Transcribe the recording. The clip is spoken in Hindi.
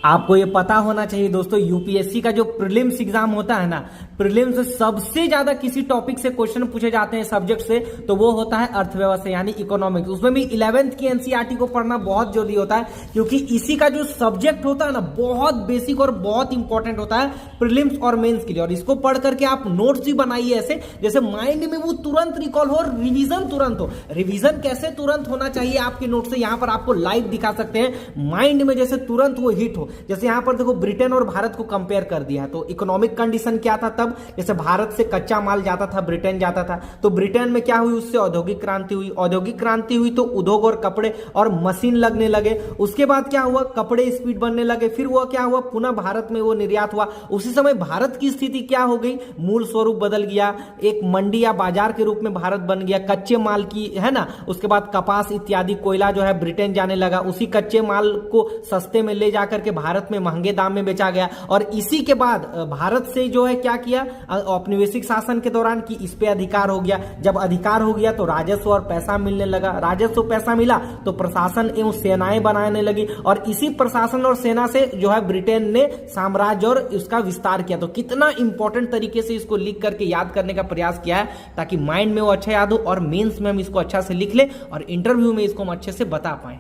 आपको ये पता होना चाहिए दोस्तों, यूपीएससी का जो प्रीलिम्स एग्जाम होता है ना, प्रीलिम्स से सबसे ज्यादा किसी टॉपिक से क्वेश्चन पूछे जाते हैं सब्जेक्ट से, तो वो होता है अर्थव्यवस्था यानी इकोनॉमिक्स। उसमें भी 11th की एनसीईआरटी को पढ़ना बहुत जरूरी होता है, क्योंकि इसी का जो सब्जेक्ट होता है ना बहुत बेसिक और बहुत इंपॉर्टेंट होता है प्रीलिम्स और मेंस के लिए। और इसको पढ़ करके आप नोट्स भी बनाइए ऐसे जैसे माइंड में वो तुरंत रिकॉल हो, रिवीजन तुरंत हो। रिवीजन कैसे तुरंत होना चाहिए आपके नोट से, यहां पर आपको लाइव दिखा सकते हैं, माइंड में जैसे तुरंत वो हिट हो। जैसे यहां पर देखो ब्रिटेन और भारत को कंपेयर कर दिया है, तो इकोनॉमिक कंडीशन क्या था तब, जैसे भारत से कच्चा माल जाता था, ब्रिटेन जाता था, तो ब्रिटेन में क्या हुई, उससे औद्योगिक क्रांति हुई। औद्योगिक क्रांति हुई तो उद्योग और कपड़े और मशीन लगने लगे। उसके बाद क्या हुआ, कपड़े स्पीड बनने लगे। फिर वो क्या हुआ, पुनः भारत में वो निर्यात हुआ। उसी समय भारत की स्थिति क्या हो गई, मूल स्वरूप बदल गया, एक मंडी या बाजार के रूप में भारत बन गया, कच्चे माल की है ना। उसके बाद कपास इत्यादि कोयला जो है ब्रिटेन जाने लगा, उसी कच्चे माल को सस्ते में ले जाकर के भारत में महंगे दाम में बेचा गया। और इसी के बाद भारत से जो है क्या किया औपनिवेशिक शासन के दौरान कि इस पे अधिकार हो गया। जब अधिकार हो गया तो राजस्व और पैसा मिलने लगा, राजस्व पैसा मिला तो प्रशासन एवं सेनाएं बनाने लगी, और इसी प्रशासन और सेना से जो है ब्रिटेन ने साम्राज्य और उसका विस्तार किया। तो कितना इंपॉर्टेंट तरीके से इसको लिख करके याद करने का प्रयास किया है ताकि माइंड में वो अच्छा याद हो और मेंस में हम इसको अच्छा से लिख ले और इंटरव्यू में इसको हम अच्छे से बता पाए।